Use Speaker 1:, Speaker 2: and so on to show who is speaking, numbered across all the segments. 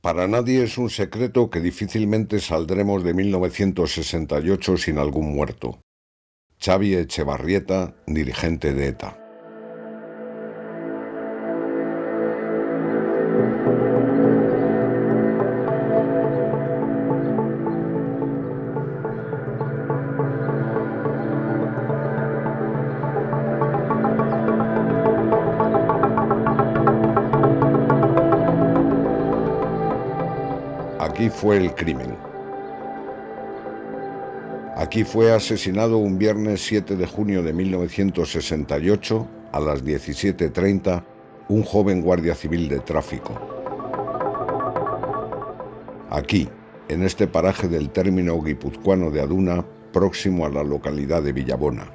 Speaker 1: Para nadie es un secreto que difícilmente saldremos de 1968 sin algún muerto. Xavi Etxebarrieta, dirigente de ETA. Aquí fue el crimen. Aquí fue asesinado un viernes 7 de junio de 1968, a las 17:30, un joven guardia civil de tráfico. Aquí, en este paraje del término guipuzcoano de Aduna, próximo a la localidad de Villabona.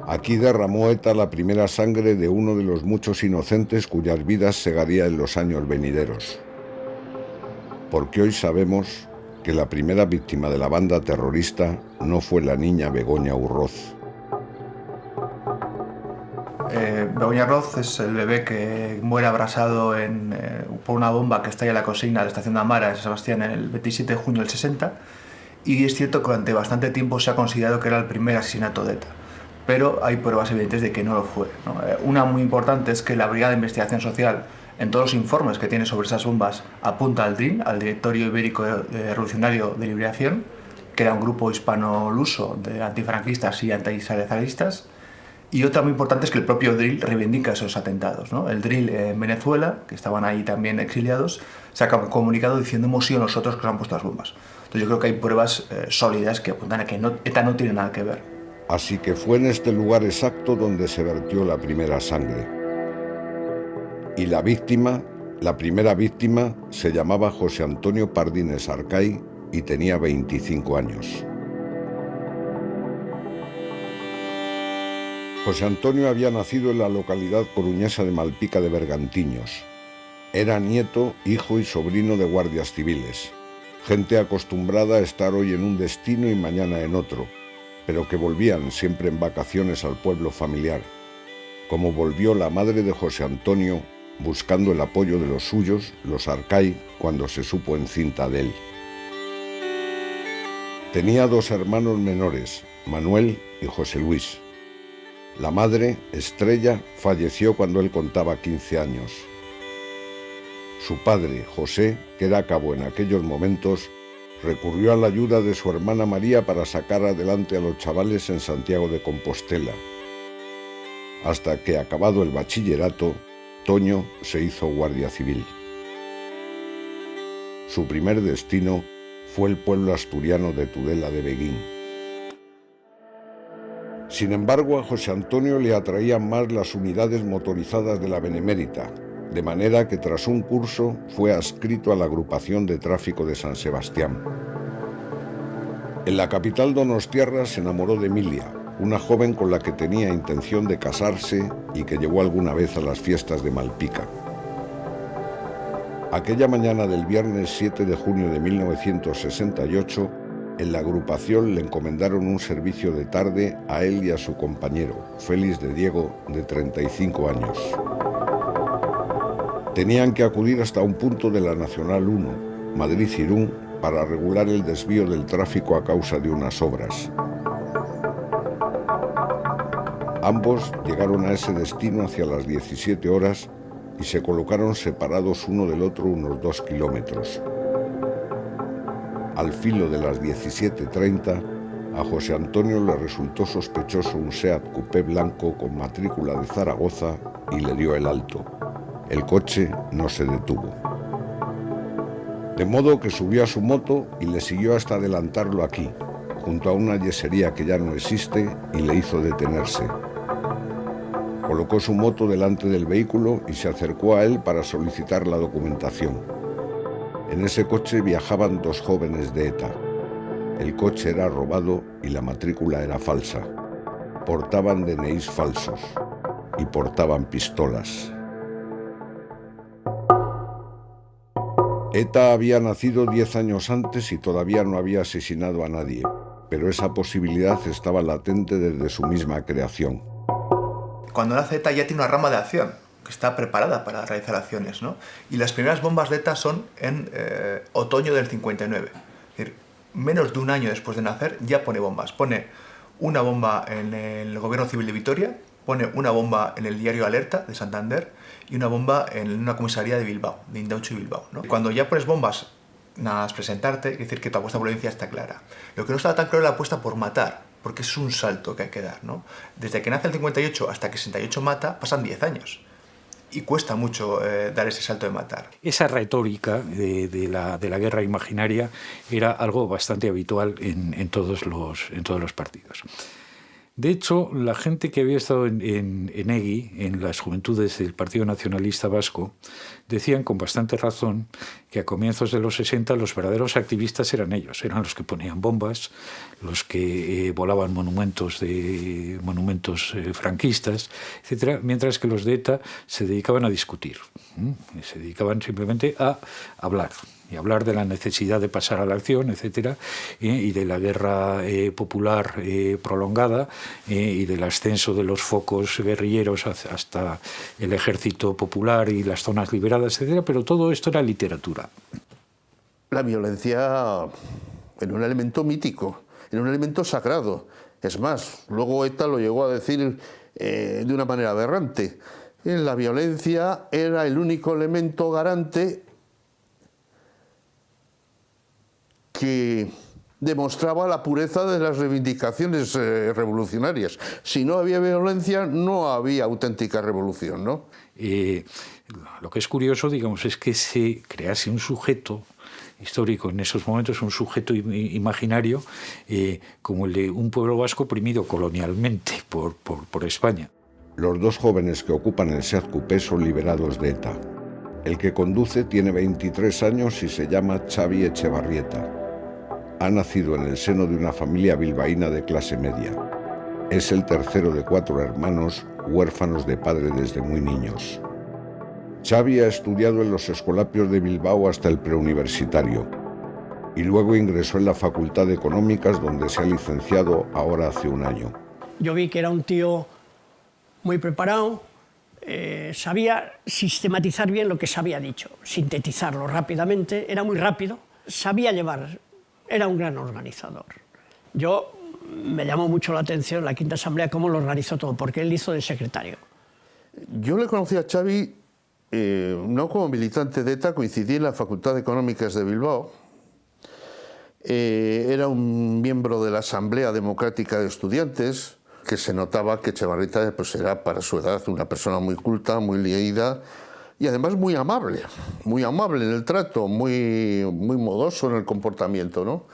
Speaker 1: Aquí derramó ETA la primera sangre de uno de los muchos inocentes cuyas vidas segaría en los años venideros. Porque hoy sabemos que la primera víctima de la banda terrorista no fue la niña Begoña Urroz.
Speaker 2: Begoña Urroz es el bebé que muere abrasado por una bomba que estalla en la cocina de la estación de Amara en San Sebastián el 27 de junio del 60, y es cierto que durante bastante tiempo se ha considerado que era el primer asesinato de ETA, pero hay pruebas evidentes de que no lo fue, ¿no? Una muy importante es que la Brigada de Investigación Social, en todos los informes que tiene sobre esas bombas, apunta al DRIL, al Directorio Ibérico Revolucionario de Liberación, que era un grupo hispano-luso de antifranquistas y antisalezaristas. Y otra muy importante es que el propio DRIL reivindica esos atentados, ¿no? El DRIL en Venezuela, que estaban ahí también exiliados, saca un comunicado diciendo: hemos sido nosotros que nos han puesto las bombas. Entonces yo creo que hay pruebas sólidas que apuntan a que ETA no tiene nada que ver.
Speaker 1: Así que fue en este lugar exacto donde se vertió la primera sangre. Y la víctima, la primera víctima, se llamaba José Antonio Pardines Arcay y tenía 25 años. José Antonio había nacido en la localidad coruñesa de Malpica de Bergantiños. Era nieto, hijo y sobrino de guardias civiles, gente acostumbrada a estar hoy en un destino y mañana en otro, pero que volvían siempre en vacaciones al pueblo familiar, como volvió la madre de José Antonio buscando el apoyo de los suyos, los Arcay, cuando se supo encinta de él. Tenía dos hermanos menores, Manuel y José Luis. La madre, Estrella, falleció cuando él contaba 15 años. Su padre, José, que era cabo en aquellos momentos, recurrió a la ayuda de su hermana María para sacar adelante a los chavales en Santiago de Compostela, hasta que, acabado el bachillerato, Toño se hizo guardia civil. Su primer destino fue el pueblo asturiano de Tudela de Beguín. Sin embargo, a José Antonio le atraían más las unidades motorizadas de la Benemérita, de manera que tras un curso fue adscrito a la agrupación de tráfico de San Sebastián. En la capital donostiarra se enamoró de Emilia, una joven con la que tenía intención de casarse y que llevó alguna vez a las fiestas de Malpica. Aquella mañana del viernes 7 de junio de 1968, en la agrupación le encomendaron un servicio de tarde a él y a su compañero, Félix de Diego, de 35 años. Tenían que acudir hasta un punto de la Nacional 1, Madrid-Irún, para regular el desvío del tráfico a causa de unas obras. Ambos llegaron a ese destino hacia las 17 horas y se colocaron separados uno del otro unos 2 kilómetros. Al filo de las 17:30, a José Antonio le resultó sospechoso un Seat Coupé blanco con matrícula de Zaragoza y le dio el alto. El coche no se detuvo. De modo que subió a su moto y le siguió hasta adelantarlo aquí, junto a una yesería que ya no existe, y le hizo detenerse. Colocó su moto delante del vehículo y se acercó a él para solicitar la documentación. En ese coche viajaban 2 jóvenes de ETA. El coche era robado y la matrícula era falsa. Portaban DNIs falsos y portaban pistolas. ETA había nacido 10 años antes y todavía no había asesinado a nadie, pero esa posibilidad estaba latente desde su misma creación.
Speaker 2: Cuando nace ETA ya tiene una rama de acción, que está preparada para realizar acciones, ¿no? Y las primeras bombas de ETA son en otoño del 59. Es decir, menos de un año después de nacer ya pone bombas. Pone una bomba en el Gobierno Civil de Vitoria, pone una bomba en el diario Alerta de Santander y una bomba en una comisaría de Bilbao, de Indautxu y Bilbao, ¿no? Cuando ya pones bombas nada más presentarte, quiere decir que tu apuesta por la violencia está clara. Lo que no está tan claro es la apuesta por matar, porque es un salto que hay que dar, ¿no? Desde que nace el 58 hasta que el 68 mata, pasan 10 años. Y cuesta mucho dar ese salto de matar.
Speaker 3: Esa retórica de la guerra imaginaria era algo bastante habitual en todos los partidos. De hecho, la gente que había estado en EGI, en las juventudes del Partido Nacionalista Vasco, decían con bastante razón que a comienzos de los 60 los verdaderos activistas eran ellos, eran los que ponían bombas, los que volaban monumentos franquistas, etcétera, mientras que los de ETA se dedicaban a discutir, se dedicaban simplemente a hablar. Y hablar de la necesidad de pasar a la acción, etcétera, y de la guerra popular prolongada, y del ascenso de los focos guerrilleros hasta el ejército popular y las zonas liberadas, etcétera, pero todo esto era literatura.
Speaker 4: La violencia era un elemento mítico, era un elemento sagrado. Es más, luego ETA lo llegó a decir de una manera aberrante. La violencia era el único elemento garante que demostraba la pureza de las reivindicaciones revolucionarias. Si no había violencia, no había auténtica revolución, ¿no?
Speaker 3: Lo que es curioso, digamos, es que se crease un sujeto histórico en esos momentos, un sujeto imaginario como el de un pueblo vasco oprimido colonialmente por España.
Speaker 1: Los dos jóvenes que ocupan el Seat Coupé son liberados de ETA. El que conduce tiene 23 años y se llama Xavi Echevarrieta. Ha nacido en el seno de una familia bilbaína de clase media. Es el tercero de 4 hermanos, huérfanos de padre desde muy niños. Xavi ha estudiado en los Escolapios de Bilbao hasta el preuniversitario y luego ingresó en la Facultad de Económicas, donde se ha licenciado ahora hace un año.
Speaker 5: Yo vi que era un tío muy preparado, sabía sistematizar bien lo que se había dicho, sintetizarlo rápidamente, era muy rápido, sabía llevar. Era un gran organizador. Me llamó mucho la atención la Quinta Asamblea cómo lo organizó todo, porque él hizo de secretario.
Speaker 4: Yo le conocí a Xavi no como militante de ETA, coincidí en la Facultad de Económicas de Bilbao. Era un miembro de la Asamblea Democrática de Estudiantes, que se notaba que Echevarrieta pues, era para su edad una persona muy culta, muy leída, y además muy amable en el trato, muy modoso en el comportamiento, ¿no?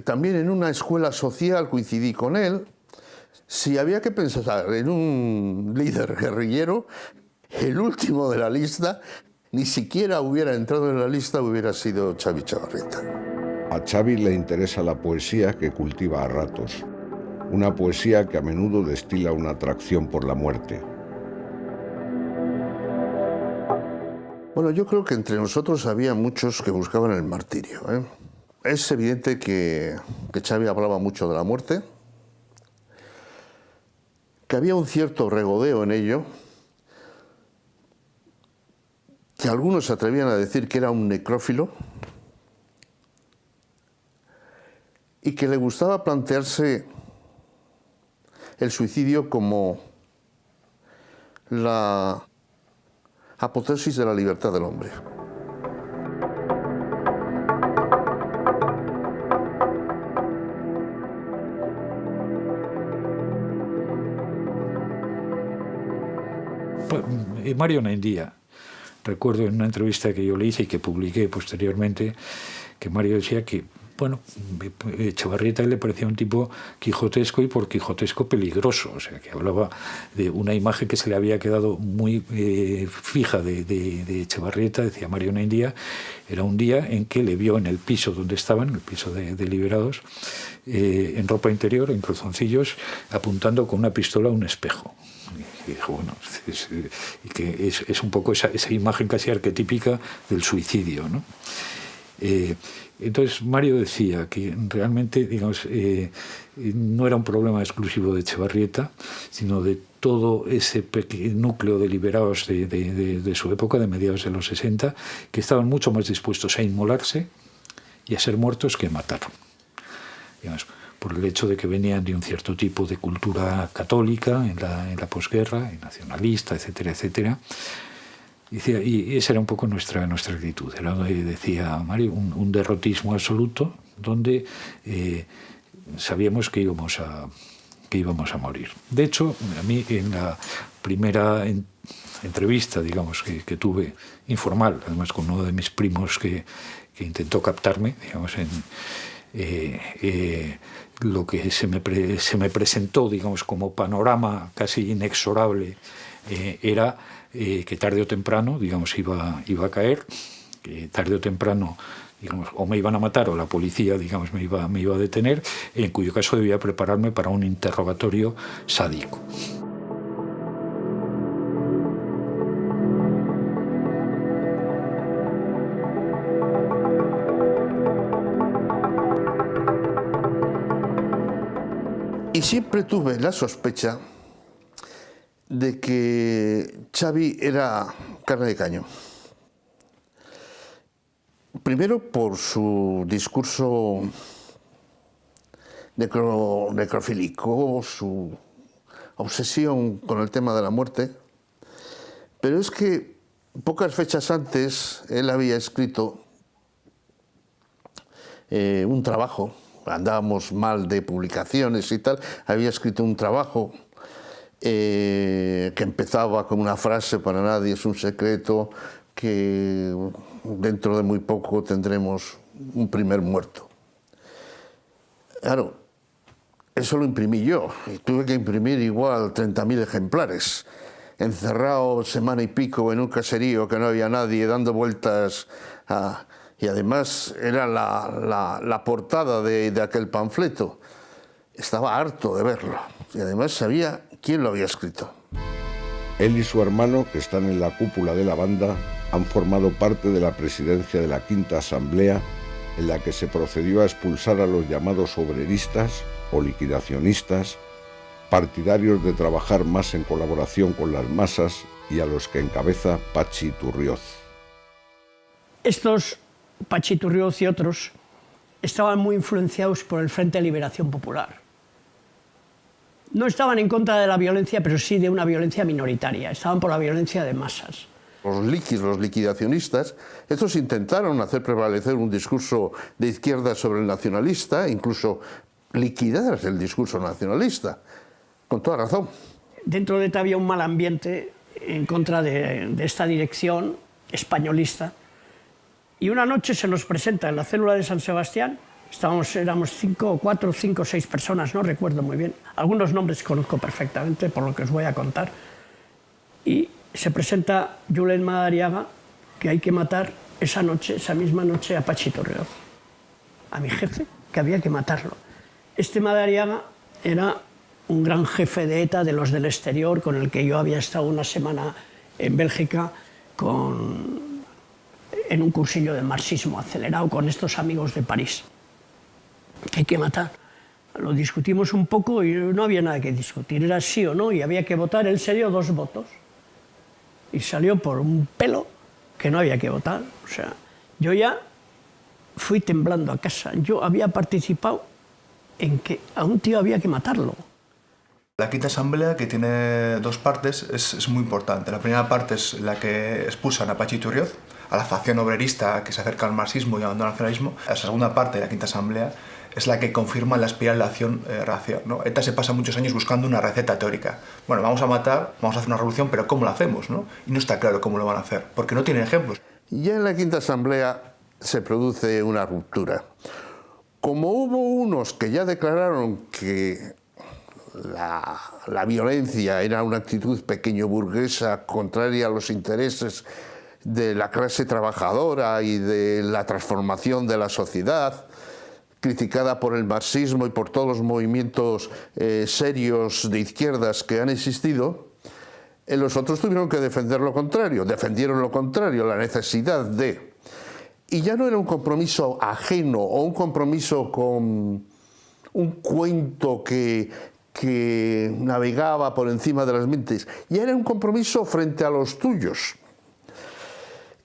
Speaker 4: También en una escuela social coincidí con él. Si había que pensar en un líder guerrillero, el último de la lista, ni siquiera hubiera entrado en la lista, hubiera sido Xavi Echevarrieta.
Speaker 1: A Xavi le interesa la poesía que cultiva a ratos, una poesía que a menudo destila una atracción por la muerte.
Speaker 4: Bueno, yo creo que entre nosotros había muchos que buscaban el martirio, ¿eh? Es evidente que Xavi hablaba mucho de la muerte, que había un cierto regodeo en ello, que algunos se atrevían a decir que era un necrófilo y que le gustaba plantearse el suicidio como la apoteosis de la libertad del hombre.
Speaker 3: Mario Naindía, recuerdo en una entrevista que yo le hice y que publiqué posteriormente, que Mario decía que, bueno, Echevarrieta le parecía un tipo quijotesco y por quijotesco peligroso, o sea, que hablaba de una imagen que se le había quedado muy fija de Echevarrieta, decía Mario Naindía, era un día en que le vio en el piso donde estaban, en el piso de liberados, en ropa interior, en calzoncillos, apuntando con una pistola a un espejo. Y dijo, bueno, es un poco esa imagen casi arquetípica del suicidio, ¿no? Entonces Mario decía que realmente, digamos, no era un problema exclusivo de Etxebarrieta, sino de todo ese núcleo de liberados de su época, de mediados de los 60, que estaban mucho más dispuestos a inmolarse y a ser muertos que a matar. Digamos, por el hecho de que venían de un cierto tipo de cultura católica en la posguerra, nacionalista, etcétera, etcétera. Y esa era un poco nuestra actitud. Era, decía Mario, un derrotismo absoluto, donde sabíamos que íbamos a morir. De hecho, a mí en la primera entrevista, digamos, que tuve, informal, además con uno de mis primos que intentó captarme, digamos, lo que se me presentó, digamos, como panorama casi inexorable, era que tarde o temprano, digamos, iba a caer, que tarde o temprano, digamos, o me iban a matar o la policía, digamos, me iba a detener, en cuyo caso debía prepararme para un interrogatorio sádico.
Speaker 4: Y siempre tuve la sospecha de que Xavi era carne de cañón. Primero por su discurso necrofílico, su obsesión con el tema de la muerte, pero es que pocas fechas antes él había escrito un trabajo, andábamos mal de publicaciones y tal, había escrito un trabajo que empezaba con una frase: para nadie es un secreto que dentro de muy poco tendremos un primer muerto. Claro, eso lo imprimí yo, y tuve que imprimir igual 30.000 ejemplares, encerrado semana y pico en un caserío que no había nadie, dando vueltas y además era la portada de aquel panfleto. Estaba harto de verlo y además sabía quién lo había escrito.
Speaker 1: Él y su hermano, que están en la cúpula de la banda, han formado parte de la presidencia de la Quinta Asamblea, en la que se procedió a expulsar a los llamados obreristas o liquidacionistas, partidarios de trabajar más en colaboración con las masas, y a los que encabeza Pachi Iturrioz.
Speaker 5: Estos, Pachi Iturrioz y otros, estaban muy influenciados por el Frente de Liberación Popular. No estaban en contra de la violencia, pero sí de una violencia minoritaria. Estaban por la violencia de masas.
Speaker 4: Los liquidacionistas, estos intentaron hacer prevalecer un discurso de izquierda sobre el nacionalista, incluso liquidar el discurso nacionalista, con toda razón.
Speaker 5: Dentro de ETA había un mal ambiente en contra de esta dirección españolista. Y una noche se nos presenta en la célula de San Sebastián. Éramos 4, 5, 6 personas, no recuerdo muy bien. Algunos nombres conozco perfectamente, por lo que os voy a contar. Y se presenta Julen Madariaga, que hay que matar esa misma noche, a Pachi Iturrioz, a mi jefe, que había que matarlo. Este Madariaga era un gran jefe de ETA, de los del exterior, con el que yo había estado una semana en Bélgica en un cursillo de marxismo acelerado con estos amigos de París. Que hay que matar. Lo discutimos un poco y no había nada que discutir, era sí o no, y había que votar. Él se dio 2 votos y salió por un pelo que no había que votar. O sea, yo ya fui temblando a casa. Yo había participado en que a un tío había que matarlo.
Speaker 2: La Quinta Asamblea, que tiene 2 partes, es muy importante. La primera parte es la que expulsan a Pachi Iturrioz, a la facción obrerista que se acerca al marxismo y abandona el nacionalismo. La segunda parte de la Quinta Asamblea es la que confirma la espiral de acción racial, ¿no? ETA se pasa muchos años buscando una receta teórica. Bueno, vamos a matar, vamos a hacer una revolución, pero ¿cómo la hacemos, no? Y no está claro cómo lo van a hacer, porque no tienen ejemplos.
Speaker 4: Ya en la Quinta Asamblea se produce una ruptura. Como hubo unos que ya declararon que la violencia era una actitud pequeño burguesa contraria a los intereses de la clase trabajadora y de la transformación de la sociedad, criticada por el marxismo y por todos los movimientos serios de izquierdas que han existido, los otros tuvieron que defender lo contrario, defendieron lo contrario, la necesidad de Y ya no era un compromiso ajeno o un compromiso con un cuento que navegaba por encima de las mentes, ya era un compromiso frente a los tuyos.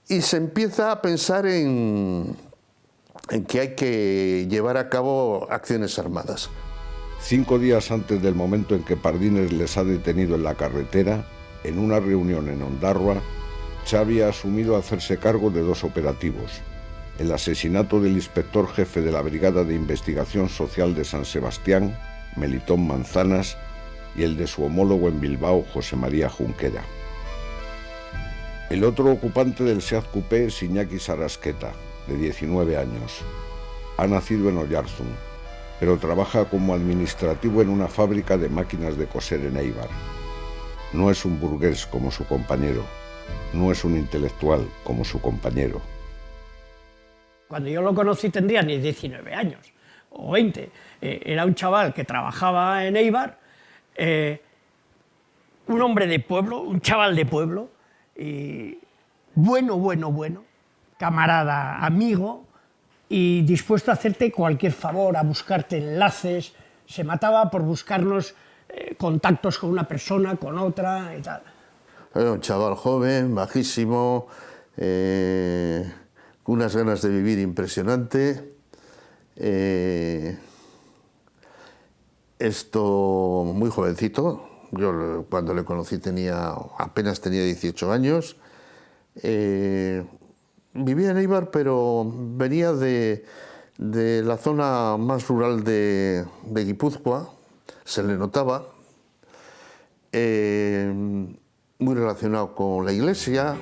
Speaker 4: Y se empieza a pensar en que hay que llevar a cabo acciones armadas.
Speaker 1: 5 días antes del momento en que Pardines les ha detenido en la carretera, en una reunión en Ondarroa, Xavi ha asumido hacerse cargo de 2 operativos: el asesinato del inspector jefe de la Brigada de Investigación Social de San Sebastián, Melitón Manzanas, y el de su homólogo en Bilbao, José María Junquera. El otro ocupante del Seat Coupé es Iñaki Sarasqueta, de 19 años. Ha nacido en Oyarzún, pero trabaja como administrativo en una fábrica de máquinas de coser en Éibar. No es un burgués como su compañero, no es un intelectual como su compañero.
Speaker 5: Cuando yo lo conocí tendría ni 19 años o 20. Era un chaval que trabajaba en Éibar, un hombre de pueblo, un chaval de pueblo, y bueno, camarada, amigo, y dispuesto a hacerte cualquier favor, a buscarte enlaces. Se mataba por buscarnos contactos con una persona, con otra y tal.
Speaker 4: Era un chaval joven, bajísimo, con unas ganas de vivir impresionante. Esto muy jovencito. Yo cuando le conocí apenas tenía 18 años. Vivía en Éibar, pero venía de la zona más rural de Guipúzcoa, se le notaba, muy relacionado con la iglesia.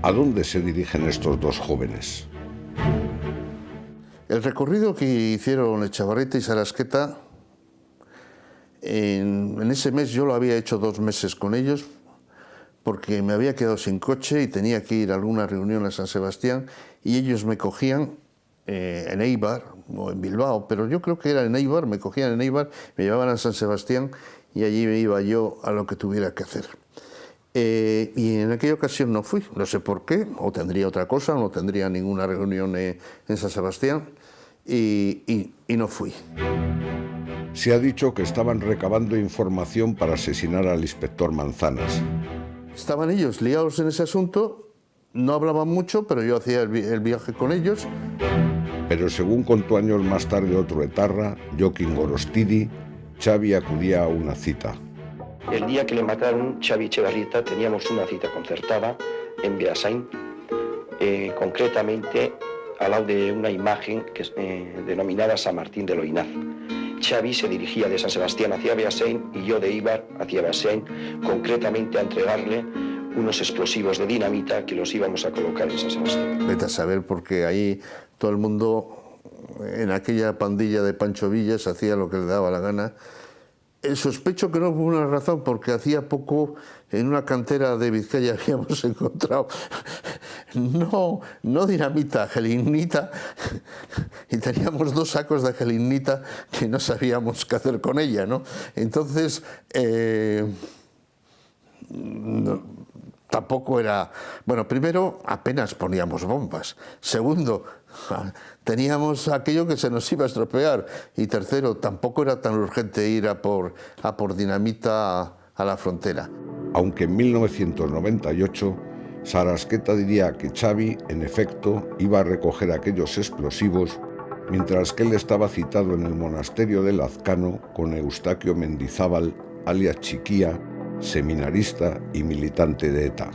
Speaker 1: ¿A dónde se dirigen estos 2 jóvenes?
Speaker 4: El recorrido que hicieron Etxebarrieta y Sarasqueta, en ese mes yo lo había hecho 2 meses con ellos, porque me había quedado sin coche y tenía que ir a alguna reunión a San Sebastián, y ellos me cogían en Éibar o en Bilbao, pero yo creo que era en Éibar, me cogían en Éibar, me llevaban a San Sebastián y allí me iba yo a lo que tuviera que hacer. Y en aquella ocasión no fui, no sé por qué, o tendría otra cosa, o no tendría ninguna reunión en San Sebastián, y no fui.
Speaker 1: Se ha dicho que estaban recabando información para asesinar al inspector Manzanas.
Speaker 4: Estaban ellos liados en ese asunto, no hablaban mucho, pero yo hacía el viaje con ellos.
Speaker 1: Pero según contó años más tarde otro etarra, Joaquín Gorostidi, Xavi acudía a una cita.
Speaker 6: El día que le mataron, Xavi Etxebarrieta, teníamos una cita concertada en Beasain, concretamente al lado de una imagen denominada San Martín de Loinaz. Xavi se dirigía de San Sebastián hacia Beasain y yo de Éibar hacia Beasain, concretamente a entregarle unos explosivos de dinamita que los íbamos a colocar en San Sebastián.
Speaker 4: Vete a saber, porque ahí todo el mundo, en aquella pandilla de Pancho Villas, hacía lo que le daba la gana. Sospecho que no hubo una razón, porque hacía poco en una cantera de Vizcaya habíamos encontrado no dinamita, gelignita, y teníamos 2 sacos de gelignita que no sabíamos qué hacer con ella, ¿no? Entonces, tampoco era... Bueno, primero, apenas poníamos bombas. Segundo, teníamos aquello que se nos iba a estropear. Y tercero, tampoco era tan urgente ir a por dinamita a la frontera.
Speaker 1: Aunque en 1998, Sarasqueta diría que Xavi, en efecto, iba a recoger aquellos explosivos, mientras que él estaba citado en el monasterio de Lazcano con Eustaquio Mendizábal, alias Chiquía, seminarista y militante de ETA.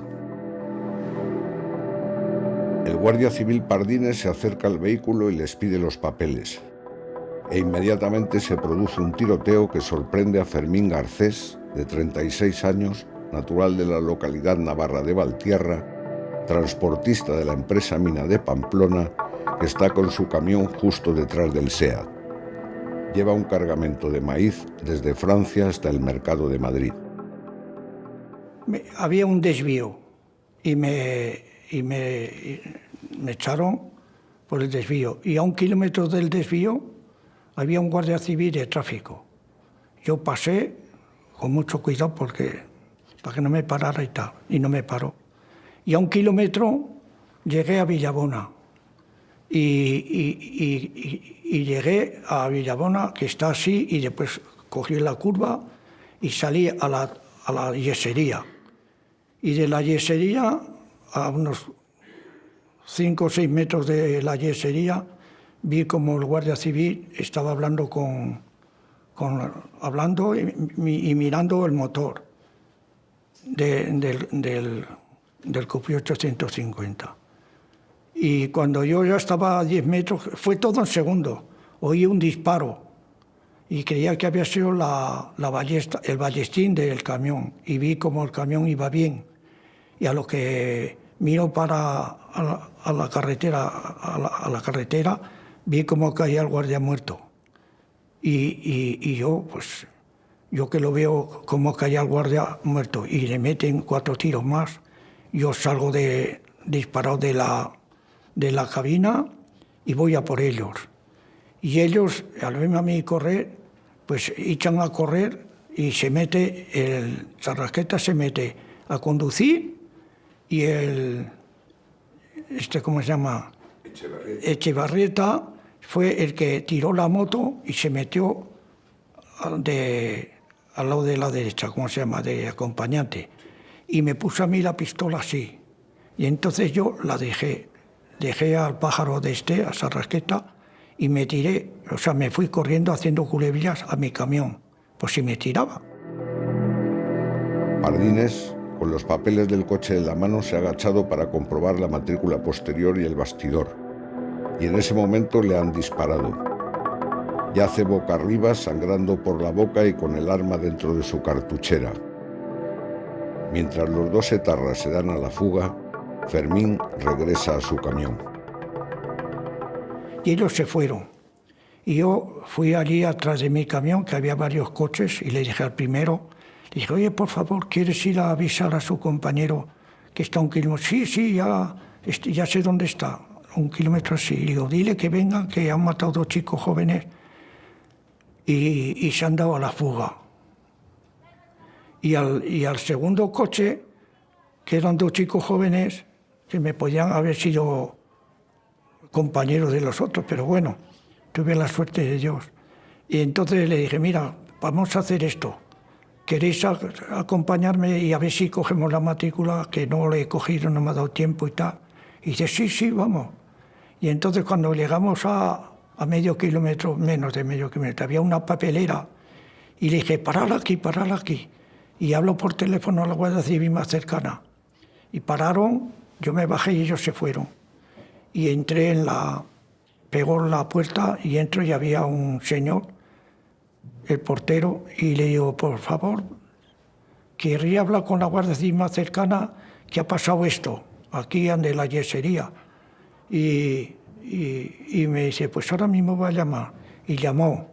Speaker 1: El guardia civil Pardines se acerca al vehículo y les pide los papeles. E inmediatamente se produce un tiroteo que sorprende a Fermín Garcés, de 36 años, natural de la localidad navarra de Valtierra, transportista de la empresa Mina de Pamplona, que está con su camión justo detrás del SEAT. Lleva un cargamento de maíz desde Francia hasta el mercado de Madrid.
Speaker 7: Había un desvío y me echaron por el desvío. Y a 1 kilómetro del desvío había un guardia civil de tráfico. Yo pasé con mucho cuidado para que no me parara y tal, y no me paró. Y a 1 kilómetro llegué a Villabona. y llegué a Villabona, que está así, y después cogí la curva y salí a la yesería. Y de la yesería, a unos 5 o 6 metros de la yesería, vi como el guardia civil estaba hablando hablando y mirando el motor del Coupé 850. Y cuando yo ya estaba a 10 metros, fue todo en segundo, oí un disparo y creía que había sido el ballestín del camión, y vi como el camión iba bien. Y a lo que miro a la carretera, vi como caía el guardia muerto. Y yo, pues, yo que lo veo como caía el guardia muerto y le meten 4 tiros más, yo salgo disparado de la cabina y voy a por ellos. Y ellos, al verme a mí correr, pues echan a correr y Sarrasqueta se mete a conducir, y ¿cómo se llama? Echevarrieta fue el que tiró la moto y se metió al lado de la derecha, ¿cómo se llama?, de acompañante. Y me puso a mí la pistola así. Y entonces yo la dejé al pájaro a Sarrasqueta, y me tiré, o sea, me fui corriendo haciendo culebrillas a mi camión, pues si me tiraba.
Speaker 1: Pardines, con los papeles del coche en la mano, se ha agachado para comprobar la matrícula posterior y el bastidor. Y en ese momento le han disparado. Yace boca arriba, sangrando por la boca y con el arma dentro de su cartuchera. Mientras los 2 etarras se dan a la fuga, Fermín regresa a su camión.
Speaker 7: Y ellos se fueron. Y yo fui allí atrás de mi camión, que había varios coches, y le dije al primero, le dije, oye, por favor, ¿quieres ir a avisar a su compañero que está a 1 kilómetro? Sí, ya sé dónde está, 1 kilómetro así. Y digo, dile que vengan, que han matado 2 chicos jóvenes y se han dado a la fuga. Y al segundo coche, que eran 2 chicos jóvenes, que me podían haber sido compañeros de los otros, pero bueno, tuve la suerte de Dios. Y entonces le dije, mira, vamos a hacer esto. ¿Queréis acompañarme y a ver si cogemos la matrícula? Que no le he cogido, no me ha dado tiempo y tal. Y dice, sí, vamos. Y entonces cuando llegamos a medio kilómetro, menos de medio kilómetro, había una papelera, y le dije, parad aquí. Y hablo por teléfono a la Guardia Civil más cercana. Y pararon, yo me bajé y ellos se fueron. Y entré pegó la puerta y entro, y había un señor, el portero, y le digo, por favor, querría hablar con la Guardia Civil más cercana, que ha pasado esto, aquí ande la yesería. Y me dice, pues ahora mismo va a llamar. Y llamó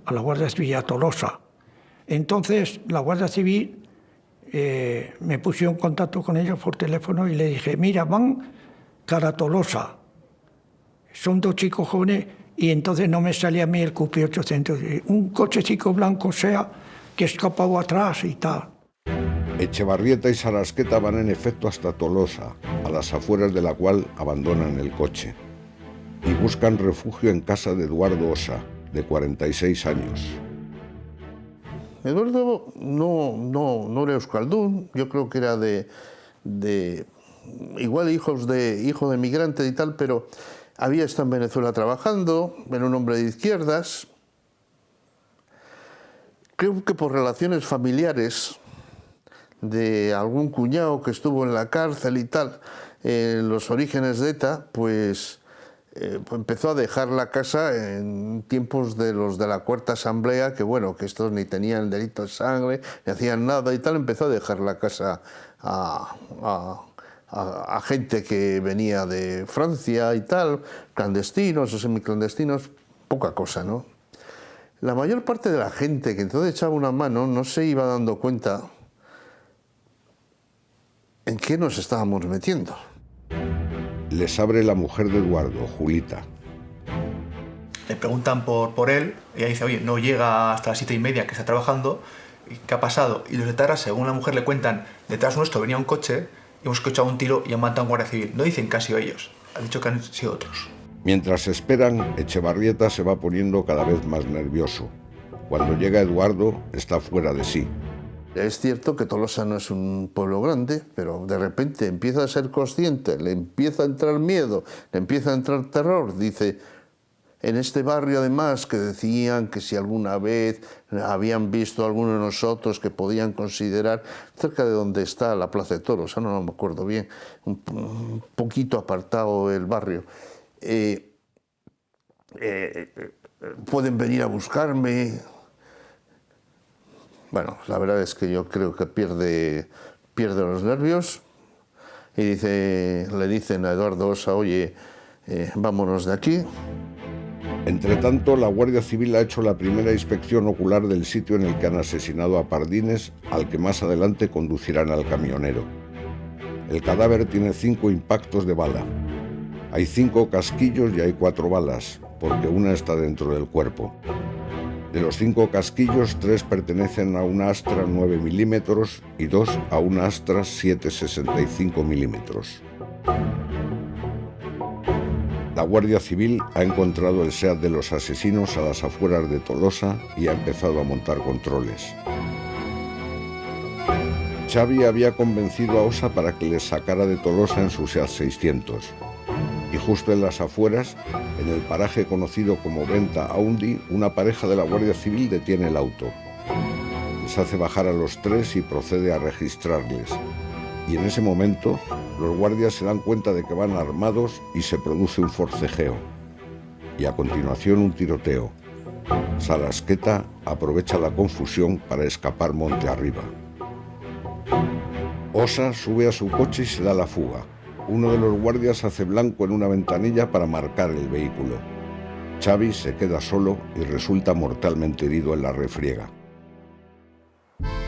Speaker 7: a la Guardia Civil, a Tolosa. Entonces la Guardia Civil me puso en contacto con ellos por teléfono y le dije, mira, van cara a Tolosa. Son 2 chicos jóvenes, y entonces no me salía a mí el Coupé 800. Un cochecito blanco, sea, que escapaba atrás y tal.
Speaker 1: Echevarrieta y Sarrasqueta van en efecto hasta Tolosa, a las afueras de la cual abandonan el coche, y buscan refugio en casa de Eduardo Osa, de 46 años.
Speaker 4: Eduardo no era euskaldún, yo creo que era igual hijo de migrante y tal, pero había estado en Venezuela trabajando, era un hombre de izquierdas. Creo que por relaciones familiares de algún cuñado que estuvo en la cárcel y tal, en los orígenes de ETA, pues empezó a dejar la casa en tiempos de los de la Cuarta Asamblea, que bueno, que estos ni tenían delito de sangre, ni hacían nada y tal, empezó a dejar la casa a gente que venía de Francia y tal, clandestinos o semiclandestinos, poca cosa, ¿no? La mayor parte de la gente que entonces echaba una mano no se iba dando cuenta en qué nos estábamos metiendo.
Speaker 1: Les abre la mujer de Eduardo, Julita.
Speaker 2: Le preguntan por él, y ella dice, oye, no llega hasta las 7:30 que está trabajando, ¿qué ha pasado? Y los etarras, según la mujer le cuentan, detrás nuestro venía un coche, y hemos escuchado un tiro y han matado a un guardia civil. No dicen que han sido ellos, han dicho que han sido otros.
Speaker 1: Mientras esperan, Echevarrieta se va poniendo cada vez más nervioso. Cuando llega Eduardo, está fuera de sí.
Speaker 4: Es cierto que Tolosa no es un pueblo grande, pero de repente empieza a ser consciente, le empieza a entrar miedo, le empieza a entrar terror. Dice, en este barrio además que decían que si alguna vez habían visto a alguno de nosotros que podían considerar, cerca de donde está la Plaza de Toros, no me acuerdo bien, un poquito apartado el barrio, pueden venir a buscarme. Bueno, la verdad es que yo creo que pierde los nervios y le dicen a Eduardo Osa, oye, vámonos de aquí.
Speaker 1: Entretanto, la Guardia Civil ha hecho la primera inspección ocular del sitio en el que han asesinado a Pardines, al que más adelante conducirán al camionero. El cadáver tiene 5 impactos de bala. Hay 5 casquillos y hay 4 balas, porque una está dentro del cuerpo. De los 5 casquillos, 3 pertenecen a una Astra 9 milímetros y 2 a una Astra 7,65 milímetros. La Guardia Civil ha encontrado el SEAT de los asesinos a las afueras de Tolosa y ha empezado a montar controles. Xavi había convencido a Osa para que les sacara de Tolosa en su SEAT 600. Y justo en las afueras, en el paraje conocido como Venta Aundi, una pareja de la Guardia Civil detiene el auto. Les hace bajar a los 3 y procede a registrarles. Y en ese momento, los guardias se dan cuenta de que van armados y se produce un forcejeo. Y a continuación un tiroteo. Sarasqueta aprovecha la confusión para escapar monte arriba. Osa sube a su coche y se da la fuga. Uno de los guardias hace blanco en una ventanilla para marcar el vehículo. Xavi se queda solo y resulta mortalmente herido en la refriega.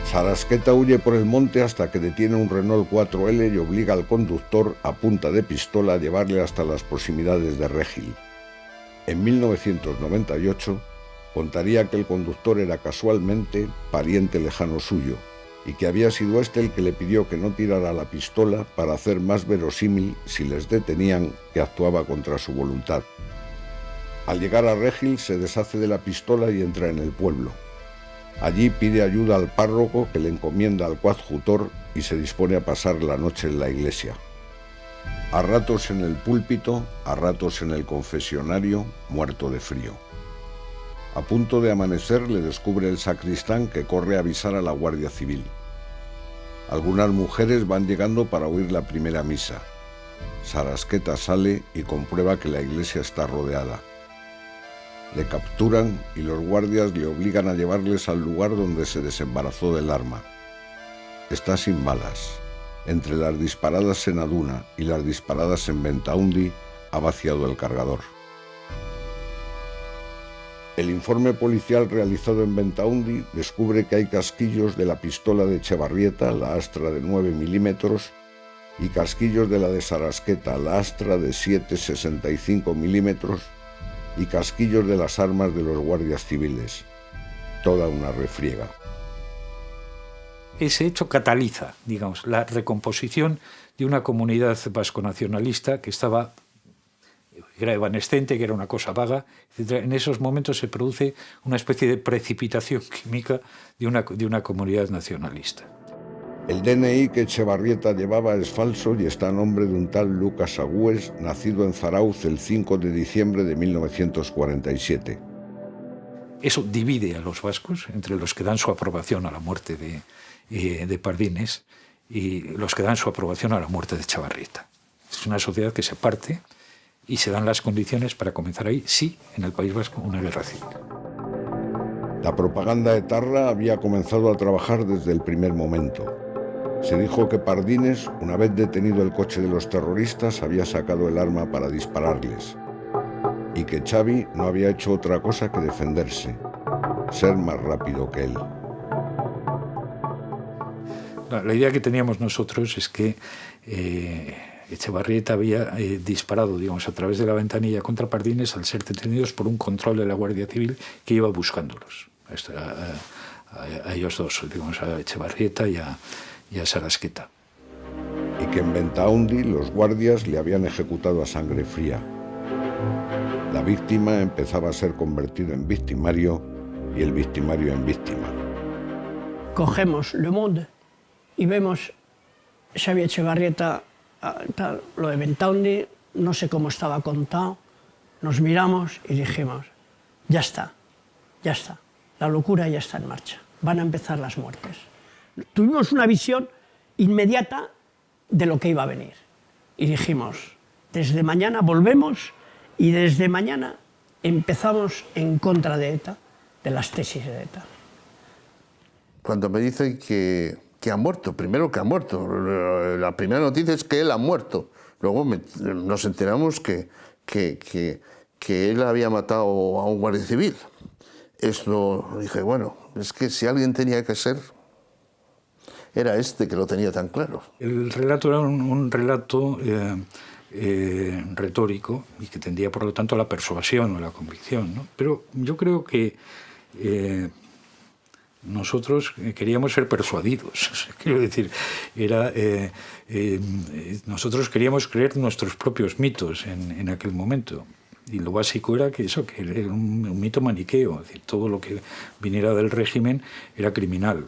Speaker 1: Sarasqueta huye por el monte hasta que detiene un Renault 4L y obliga al conductor a punta de pistola a llevarle hasta las proximidades de Regil. En 1998 contaría que el conductor era casualmente pariente lejano suyo y que había sido este el que le pidió que no tirara la pistola para hacer más verosímil, si les detenían, que actuaba contra su voluntad. Al llegar a Regil se deshace de la pistola y entra en el pueblo. Allí pide ayuda al párroco, que le encomienda al coadjutor y se dispone a pasar la noche en la iglesia. A ratos en el púlpito, a ratos en el confesionario, muerto de frío. A punto de amanecer le descubre el sacristán, que corre a avisar a la Guardia Civil. Algunas mujeres van llegando para oír la primera misa. Sarasqueta sale y comprueba que la iglesia está rodeada. Le capturan y los guardias le obligan a llevarles al lugar donde se desembarazó del arma. Está sin balas. Entre las disparadas en Aduna y las disparadas en Ventaundi ha vaciado el cargador. El informe policial realizado en Ventaundi descubre que hay casquillos de la pistola de Echevarrieta, la Astra de 9 milímetros, y casquillos de la de Sarasqueta, la Astra de 7,65 milímetros, y casquillos de las armas de los guardias civiles. Toda una refriega.
Speaker 3: Ese hecho cataliza, digamos, la recomposición de una comunidad vasco-nacionalista que estaba, que era evanescente, que era una cosa vaga, etc. En esos momentos se produce una especie de precipitación química de una comunidad nacionalista.
Speaker 1: El DNI que Echevarrieta llevaba es falso y está a nombre de un tal Lucas Agües, nacido en Zarauz el 5 de diciembre de 1947.
Speaker 3: Eso divide a los vascos entre los que dan su aprobación a la muerte de Pardines y los que dan su aprobación a la muerte de Echevarrieta. Es una sociedad que se parte y se dan las condiciones para comenzar ahí, sí, en el País Vasco, una guerra civil.
Speaker 1: La propaganda etarra había comenzado a trabajar desde el primer momento. Se dijo que Pardines, una vez detenido el coche de los terroristas, había sacado el arma para dispararles, y que Xavi no había hecho otra cosa que defenderse, ser más rápido que él.
Speaker 3: La idea que teníamos nosotros es que Echevarrieta había disparado, digamos, a través de la ventanilla contra Pardines al ser detenidos por un control de la Guardia Civil que iba buscándolos, a ellos dos, digamos, a Echevarrieta y a Sarasqueta.
Speaker 1: Y que en Ventaundi los guardias le habían ejecutado a sangre fría. La víctima empezaba a ser convertido en victimario y el victimario en víctima.
Speaker 5: Cogemos Le Monde y vemos Xavi Etxebarrieta, lo de Bentaundi, no sé cómo estaba contado, nos miramos y dijimos, ya está, la locura ya está en marcha, van a empezar las muertes. Tuvimos una visión inmediata de lo que iba a venir y dijimos, desde mañana volvemos y desde mañana empezamos en contra de ETA, de las tesis de ETA.
Speaker 4: Cuando me dicen que ha muerto, primero que ha muerto, la primera noticia es que él ha muerto, luego nos enteramos que él había matado a un guardia civil. Esto, dije, bueno, es que si alguien tenía que ser, era este que lo tenía tan claro.
Speaker 3: El relato era un relato retórico y que tendía, por lo tanto, a la persuasión o la convicción, ¿no? Pero yo creo que nosotros queríamos ser persuadidos. Quiero decir, nosotros queríamos creer nuestros propios mitos en aquel momento. Y lo básico era que era un mito maniqueo. Es decir, todo lo que viniera del régimen era criminal,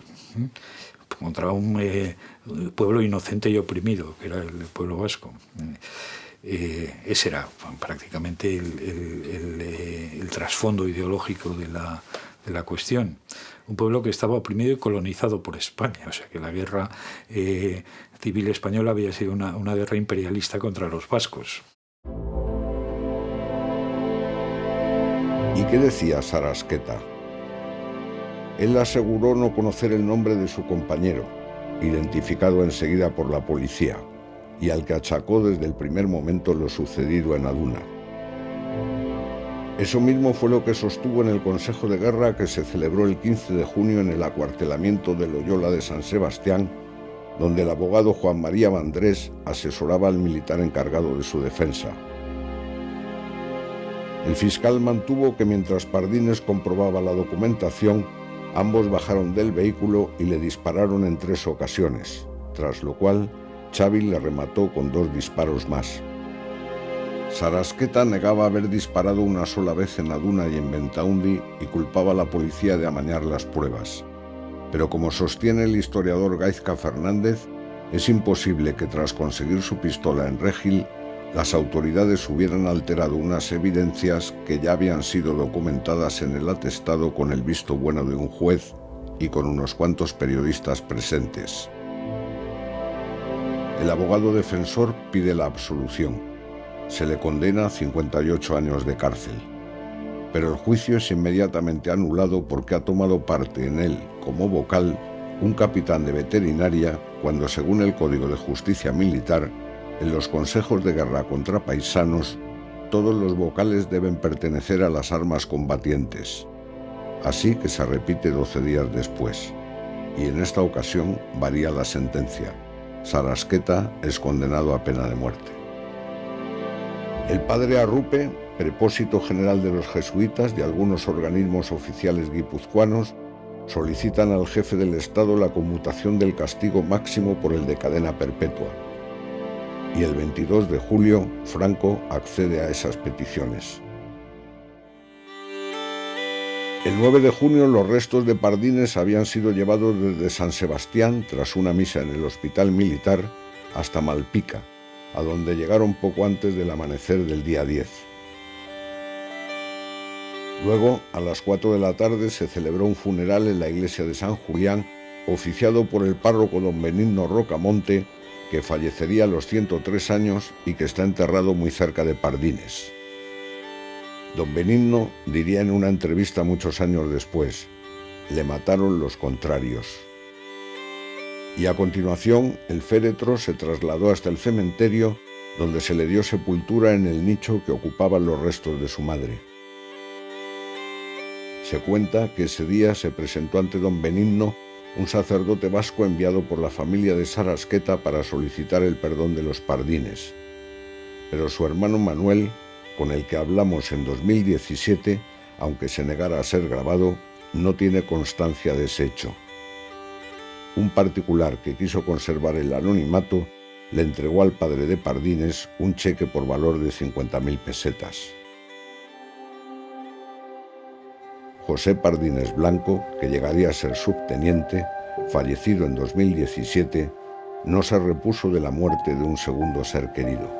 Speaker 3: contra un pueblo inocente y oprimido, que era el pueblo vasco. Ese era prácticamente el trasfondo ideológico de la cuestión. Un pueblo que estaba oprimido y colonizado por España, o sea que la guerra civil española había sido una guerra imperialista contra los vascos.
Speaker 1: ¿Y qué decía Sarasqueta? Él aseguró no conocer el nombre de su compañero, identificado enseguida por la policía, y al que achacó desde el primer momento lo sucedido en Aduna. Eso mismo fue lo que sostuvo en el Consejo de Guerra que se celebró el 15 de junio en el acuartelamiento de Loyola de San Sebastián, donde el abogado Juan María Vandrés asesoraba al militar encargado de su defensa. El fiscal mantuvo que mientras Pardines comprobaba la documentación, ambos bajaron del vehículo y le dispararon en 3 ocasiones, tras lo cual Xavi le remató con 2 disparos más. Sarasqueta negaba haber disparado una sola vez en Aduna y en Bentaundi y culpaba a la policía de amañar las pruebas. Pero como sostiene el historiador Gaizka Fernández, es imposible que tras conseguir su pistola en Regil, las autoridades hubieran alterado unas evidencias que ya habían sido documentadas en el atestado con el visto bueno de un juez y con unos cuantos periodistas presentes. El abogado defensor pide la absolución. Se le condena a 58 años de cárcel. Pero el juicio es inmediatamente anulado porque ha tomado parte en él, como vocal, un capitán de veterinaria cuando, según el Código de Justicia Militar, en los consejos de guerra contra paisanos, todos los vocales deben pertenecer a las armas combatientes. Así que se repite 12 días después. Y en esta ocasión varía la sentencia. Sarasqueta es condenado a pena de muerte. El padre Arrupe, prepósito general de los jesuitas y algunos organismos oficiales guipuzcoanos, solicitan al jefe del Estado la conmutación del castigo máximo por el de cadena perpetua. Y el 22 de julio, Franco accede a esas peticiones. El 9 de junio los restos de Pardines habían sido llevados desde San Sebastián, tras una misa en el Hospital Militar, hasta Malpica, a donde llegaron poco antes del amanecer del día 10. Luego, a las 4 de la tarde, se celebró un funeral en la iglesia de San Julián, oficiado por el párroco don Benigno Rocamonte, que fallecería a los 103 años y que está enterrado muy cerca de Pardines. Don Benigno diría en una entrevista muchos años después: le mataron los contrarios. Y a continuación, el féretro se trasladó hasta el cementerio, donde se le dio sepultura en el nicho que ocupaban los restos de su madre. Se cuenta que ese día se presentó ante don Benigno un sacerdote vasco enviado por la familia de Sarasqueta para solicitar el perdón de los Pardines. Pero su hermano Manuel, con el que hablamos en 2017, aunque se negara a ser grabado, no tiene constancia de ese hecho. Un particular que quiso conservar el anonimato le entregó al padre de Pardines un cheque por valor de 50.000 pesetas. José Pardines Blanco, que llegaría a ser subteniente, fallecido en 2017, no se repuso de la muerte de un segundo ser querido.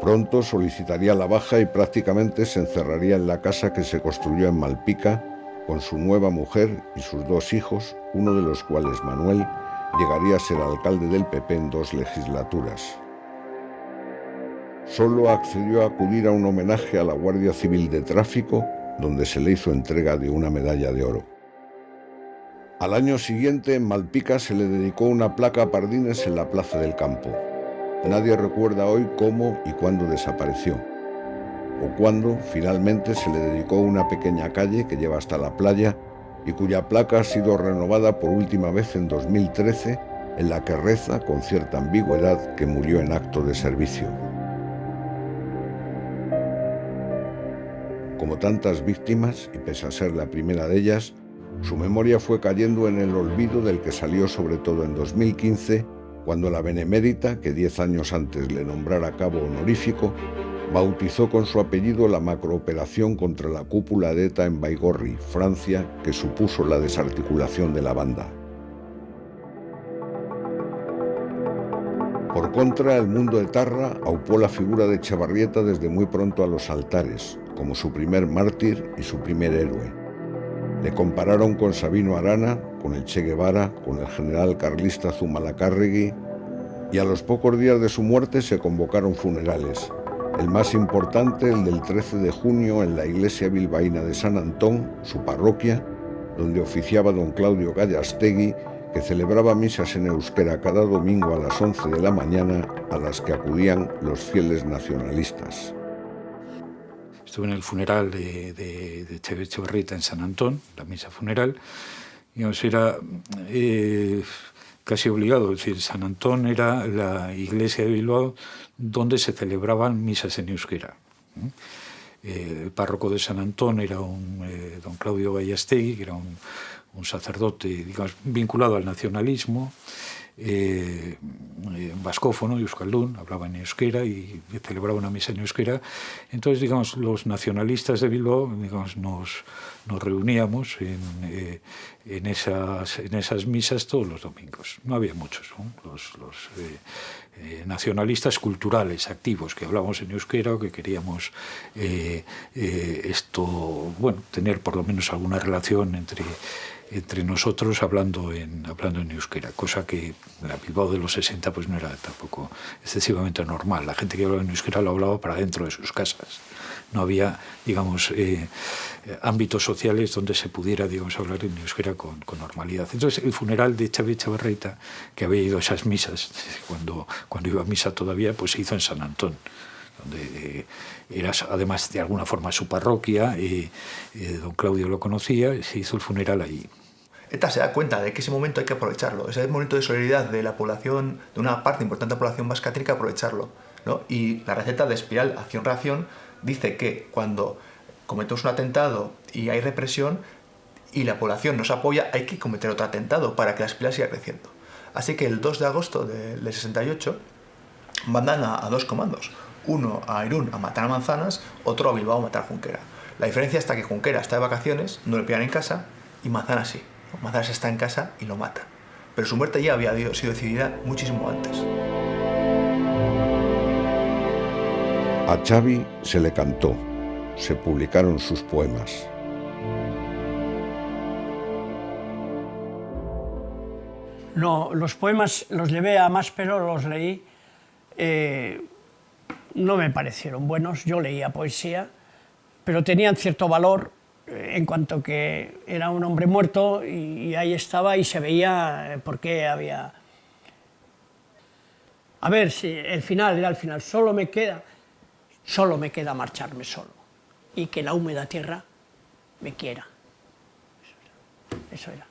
Speaker 1: Pronto solicitaría la baja y prácticamente se encerraría en la casa que se construyó en Malpica con su nueva mujer y sus 2 hijos, uno de los cuales, Manuel, llegaría a ser alcalde del PP en 2 legislaturas. Solo accedió a acudir a un homenaje a la Guardia Civil de Tráfico, donde se le hizo entrega de una medalla de oro. Al año siguiente, en Malpica, se le dedicó una placa a Pardines en la Plaza del Campo. Nadie recuerda hoy cómo y cuándo desapareció, o cuándo finalmente se le dedicó una pequeña calle que lleva hasta la playa y cuya placa ha sido renovada por última vez en 2013, en la que reza con cierta ambigüedad que murió en acto de servicio. Como tantas víctimas, y pese a ser la primera de ellas, su memoria fue cayendo en el olvido del que salió sobre todo en 2015, cuando la Benemérita, que 10 años antes le nombrara cabo honorífico, bautizó con su apellido la macrooperación contra la cúpula de ETA en Baigorri, Francia, que supuso la desarticulación de la banda. Por contra, el mundo etarra aupó la figura de Etxebarrieta desde muy pronto a los altares, como su primer mártir y su primer héroe. Le compararon con Sabino Arana, con el Che Guevara, con el general carlista Zumalacárregui, y a los pocos días de su muerte se convocaron funerales. El más importante, el del 13 de junio, en la iglesia bilbaína de San Antón, su parroquia, donde oficiaba don Claudio Gallastegui, que celebraba misas en euskera cada domingo a las 11 de la mañana, a las que acudían los fieles nacionalistas.
Speaker 3: Estuve en el funeral de Etxebarrieta en San Antón, la misa funeral. Digamos, era casi obligado. Es decir, San Antón era la iglesia de Bilbao donde se celebraban misas en euskera. El párroco de San Antón era don Claudio Gallastegui, que era un sacerdote, digamos, vinculado al nacionalismo, vascófono, euskaldún, hablaba en euskera y celebraba una misa en euskera. Entonces, digamos, los nacionalistas de Bilbao, digamos, nos reuníamos en esas misas todos los domingos. No había muchos, ¿no? Los nacionalistas culturales activos que hablábamos en euskera o que queríamos tener por lo menos alguna relación entre nosotros hablando en euskera, cosa que en la Bilbao de los 60 pues no era tampoco excesivamente normal. La gente que hablaba en euskera lo hablaba para dentro de sus casas. No había, digamos, ámbitos sociales donde se pudiera, digamos, hablar en euskera con normalidad. Entonces, el funeral de Xavi Etxebarrieta, que había ido a esas misas, cuando iba a misa todavía, pues se hizo en San Antón, donde era además de alguna forma su parroquia, don Claudio lo conocía, y se hizo el funeral allí.
Speaker 2: ETA se da cuenta de que ese momento hay que aprovecharlo, ese momento de solidaridad de la población, de una parte importante de la población vasca, tiene que aprovecharlo, ¿no? Y la receta de espiral acción-reacción dice que cuando cometemos un atentado y hay represión y la población nos apoya, hay que cometer otro atentado para que la espiral siga creciendo. Así que el 2 de agosto del 68 mandan a 2 comandos, uno a Irún a matar a Manzanas, otro a Bilbao a matar a Junquera. La diferencia está que Junquera está de vacaciones, no le pillan en casa, y Manzanas sí. Manzanas está en casa y lo mata. Pero su muerte ya había sido decidida muchísimo antes.
Speaker 1: A Xavi se le cantó, se publicaron sus poemas.
Speaker 5: No, los poemas los llevé a Máspero, los leí, no me parecieron buenos, yo leía poesía, pero tenían cierto valor en cuanto que era un hombre muerto y ahí estaba y se veía por qué había... A ver, si el final era el final, solo me queda marcharme solo y que la húmeda tierra me quiera. Eso era,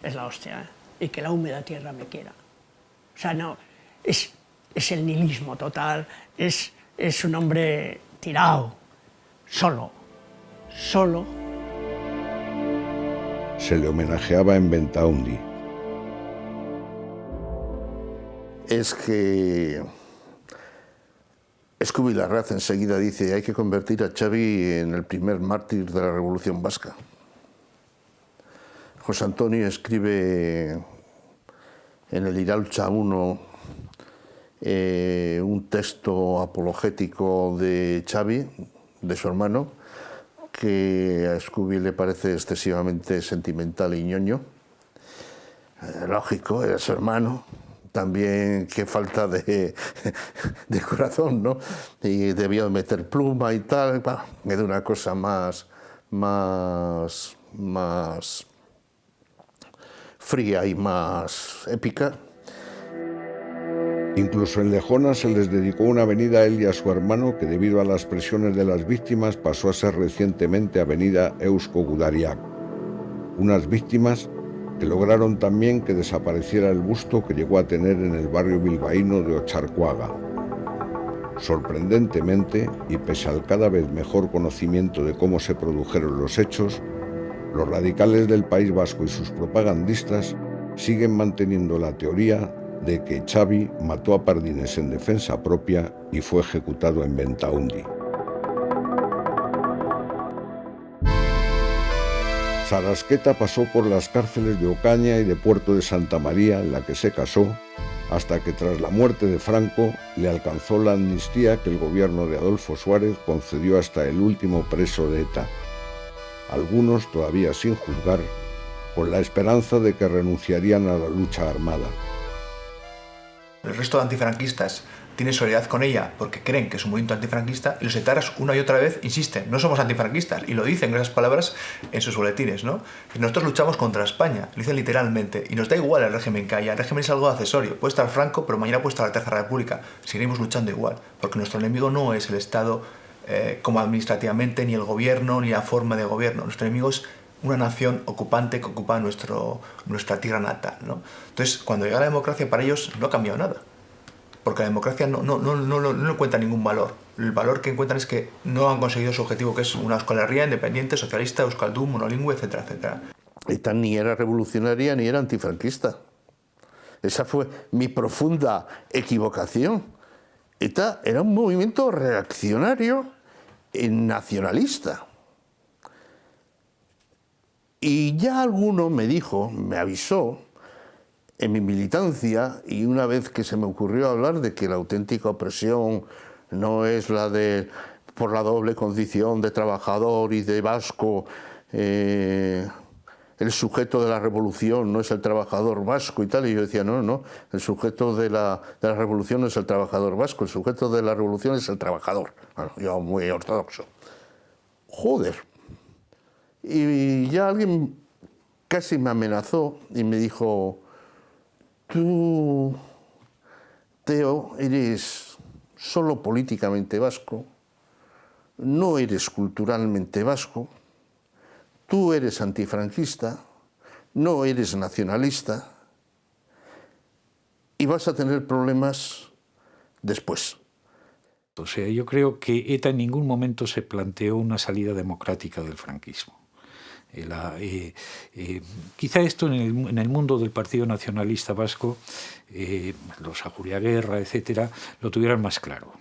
Speaker 5: es la hostia, ¿eh? Y que la húmeda tierra me quiera. O sea, no, es el nihilismo total, es un hombre tirado, solo.
Speaker 1: Se le homenajeaba en Ventaundi.
Speaker 4: Es que Escubi Larraz enseguida dice: hay que convertir a Xavi en el primer mártir de la Revolución Vasca. José Antonio escribe en el Iraultza 1 un texto apologético de Xavi, de su hermano, que a Escubi le parece excesivamente sentimental y ñoño. Lógico, era su hermano. También qué falta de corazón, ¿no? Y debió meter pluma y tal. Era una cosa más fría y más épica.
Speaker 1: Incluso en Lejona se les dedicó una avenida a él y a su hermano, que debido a las presiones de las víctimas pasó a ser recientemente avenida Eusko Gudariak. Unas víctimas que lograron también que desapareciera el busto que llegó a tener en el barrio bilbaíno de Otxarkoaga. Sorprendentemente, y pese al cada vez mejor conocimiento de cómo se produjeron los hechos, los radicales del País Vasco y sus propagandistas siguen manteniendo la teoría de que Xavi mató a Pardines en defensa propia y fue ejecutado en Bentaundi. Sarasqueta pasó por las cárceles de Ocaña y de Puerto de Santa María, en la que se casó, hasta que tras la muerte de Franco le alcanzó la amnistía que el gobierno de Adolfo Suárez concedió hasta el último preso de ETA, algunos todavía sin juzgar, con la esperanza de que renunciarían a la lucha armada.
Speaker 2: El resto de antifranquistas tienen solidaridad con ella porque creen que es un movimiento antifranquista, y los etarras una y otra vez insisten: no somos antifranquistas, y lo dicen con esas palabras en sus boletines, ¿no? Nosotros luchamos contra España, lo dicen literalmente, y nos da igual el régimen que haya. El régimen es algo accesorio, puede estar Franco, pero mañana puede estar la Tercera República, seguiremos luchando igual, porque nuestro enemigo no es el Estado como administrativamente, ni el gobierno, ni la forma de gobierno. Nuestro enemigo es una nación ocupante que ocupa nuestra tierra natal, ¿no? Entonces, cuando llega la democracia, para ellos no ha cambiado nada, porque la democracia no encuentra ningún valor. El valor que encuentran es que no han conseguido su objetivo, que es una Euskal Herria independiente, socialista, euskaldun, monolingüe, etcétera, etcétera.
Speaker 4: ETA ni era revolucionaria ni era antifranquista. Esa fue mi profunda equivocación. ETA era un movimiento reaccionario y nacionalista. Y ya alguno me dijo, me avisó, en mi militancia, y una vez que se me ocurrió hablar de que la auténtica opresión no es la de por la doble condición de trabajador y de vasco, el sujeto de la revolución no es el trabajador vasco y tal, y yo decía, no, el sujeto de la revolución no es el trabajador vasco, el sujeto de la revolución es el trabajador. Bueno, yo muy ortodoxo. Joder. Y ya alguien casi me amenazó y me dijo: tú, Teo, eres solo políticamente vasco, no eres culturalmente vasco, tú eres antifranquista, no eres nacionalista y vas a tener problemas después.
Speaker 3: O sea, yo creo que ETA en ningún momento se planteó una salida democrática del franquismo. Quizá esto en el mundo del Partido Nacionalista Vasco, los Ajuriaguerra, etcétera, lo tuvieran más claro,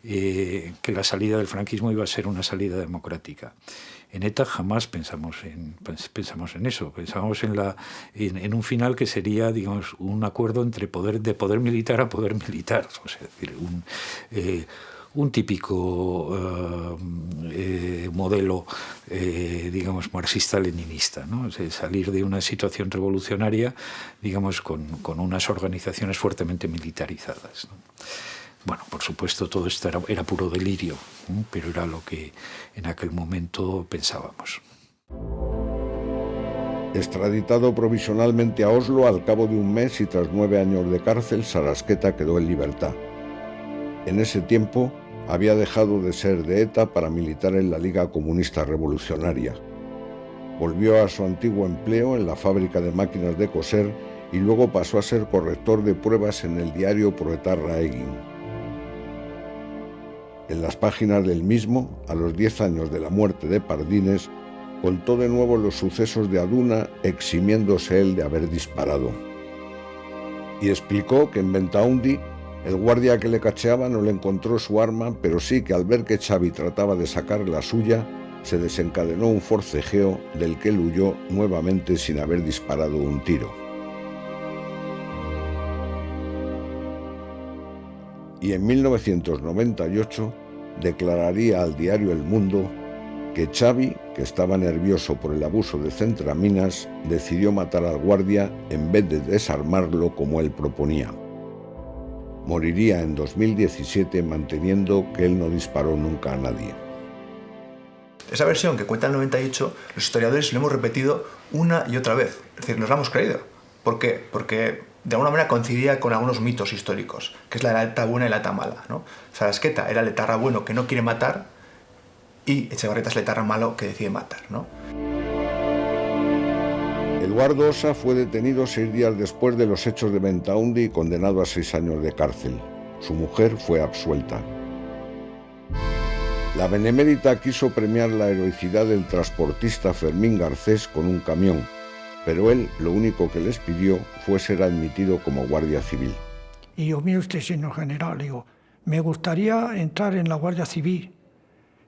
Speaker 3: que la salida del franquismo iba a ser una salida democrática. En ETA jamás pensamos en eso, pensamos en un final que sería, digamos, un acuerdo entre de poder militar a poder militar, o sea, es decir, un típico modelo, digamos, marxista-leninista, ¿no? O sea, salir de una situación revolucionaria, digamos, con unas organizaciones fuertemente militarizadas, ¿no? Bueno, por supuesto, todo esto era puro delirio, ¿no? Pero era lo que en aquel momento pensábamos.
Speaker 1: Extraditado provisionalmente a Oslo al cabo de un mes y tras 9 años de cárcel, Sarasqueta quedó en libertad. En ese tiempo había dejado de ser de ETA para militar en la Liga Comunista Revolucionaria. Volvió a su antiguo empleo en la fábrica de máquinas de coser y luego pasó a ser corrector de pruebas en el diario Proetarra Egin. En las páginas del mismo, a los 10 años de la muerte de Pardines, contó de nuevo los sucesos de Aduna, eximiéndose él de haber disparado. Y explicó que en Bentaundi El guardia que le cacheaba no le encontró su arma, pero sí que al ver que Xavi trataba de sacar la suya, se desencadenó un forcejeo del que él huyó nuevamente sin haber disparado un tiro. Y en 1998 declararía al diario El Mundo que Xavi, que estaba nervioso por el abuso de centraminas, decidió matar al guardia en vez de desarmarlo como él proponía. Moriría en 2017 manteniendo que él no disparó nunca a nadie.
Speaker 2: Esa versión que cuenta el 98, los historiadores lo hemos repetido una y otra vez. Es decir, nos la hemos creído. ¿Por qué? Porque de alguna manera coincidía con algunos mitos históricos, que es la eta buena y la eta mala, ¿no? Sarasqueta era el etarra bueno que no quiere matar y Etxebarrieta es el etarra malo que decide matar, ¿no?
Speaker 1: Eduardo Osa fue detenido 6 días después de los hechos de Bentaúnde y condenado a 6 años de cárcel. Su mujer fue absuelta. La Benemérita quiso premiar la heroicidad del transportista Fermín Garcés con un camión, pero él lo único que les pidió fue ser admitido como guardia civil.
Speaker 7: Y yo, mire usted, señor general, digo, me gustaría entrar en la Guardia Civil.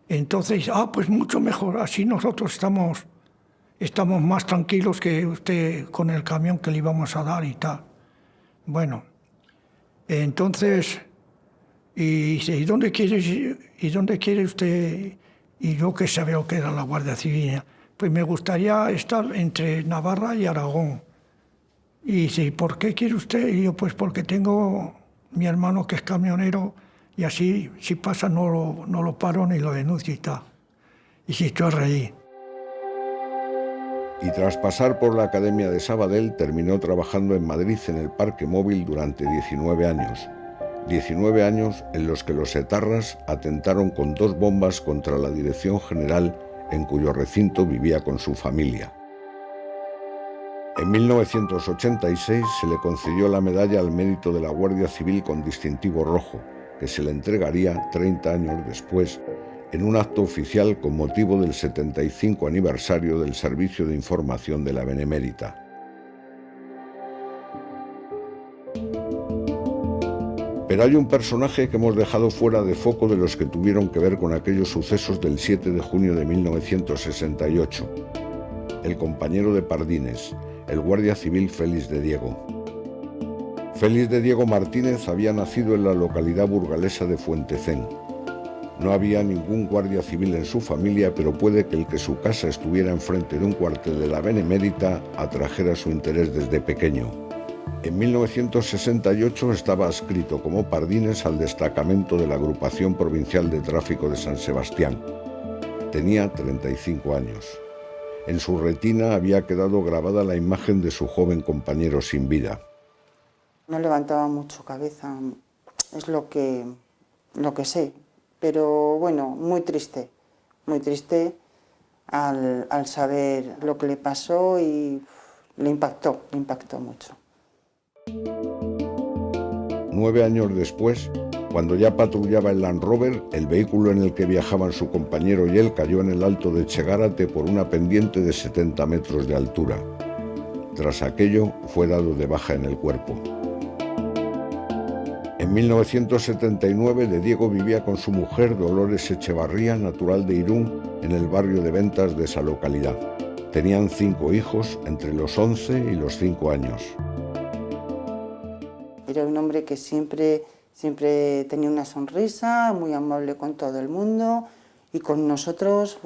Speaker 7: Entonces, pues mucho mejor, así nosotros estamos más tranquilos que usted con el camión que le íbamos a dar y tal. Bueno, entonces, y dónde quiere usted? Y yo que sabía que era la Guardia Civil, pues me gustaría estar entre Navarra y Aragón. Y dice, ¿por qué quiere usted? Y yo, pues porque tengo mi hermano que es camionero y así, si pasa, no lo paro ni lo denuncio y tal. Y se echó a reír.
Speaker 1: Y tras pasar por la Academia de Sabadell, terminó trabajando en Madrid en el Parque Móvil durante 19 años. 19 años en los que los etarras atentaron con 2 bombas contra la Dirección General, en cuyo recinto vivía con su familia. En 1986 se le concedió la Medalla al Mérito de la Guardia Civil con distintivo rojo, que se le entregaría 30 años después en un acto oficial con motivo del 75 aniversario del Servicio de Información de la Benemérita. Pero hay un personaje que hemos dejado fuera de foco de los que tuvieron que ver con aquellos sucesos del 7 de junio de 1968. El compañero de Pardines, el guardia civil Félix de Diego. Félix de Diego Martínez había nacido en la localidad burgalesa de Fuentecén. No había ningún guardia civil en su familia, pero puede que el que su casa estuviera enfrente de un cuartel de la Benemérita atrajera su interés desde pequeño. En 1968 estaba adscrito como Pardines al destacamento de la Agrupación Provincial de Tráfico de San Sebastián. Tenía 35 años. En su retina había quedado grabada la imagen de su joven compañero sin vida.
Speaker 8: No levantaba mucho cabeza, es lo que sé. Pero bueno, muy triste al saber lo que le pasó y le impactó mucho.
Speaker 1: 9 años después, cuando ya patrullaba el Land Rover, el vehículo en el que viajaban su compañero y él cayó en el alto de Chegárate por una pendiente de 70 metros de altura. Tras aquello, fue dado de baja en el cuerpo. En 1979, de Diego vivía con su mujer Dolores Echevarría, natural de Irún, en el barrio de Ventas de esa localidad. Tenían 5 hijos, entre los 11 y los 5 años.
Speaker 8: Era un hombre que siempre tenía una sonrisa, muy amable con todo el mundo y con nosotros,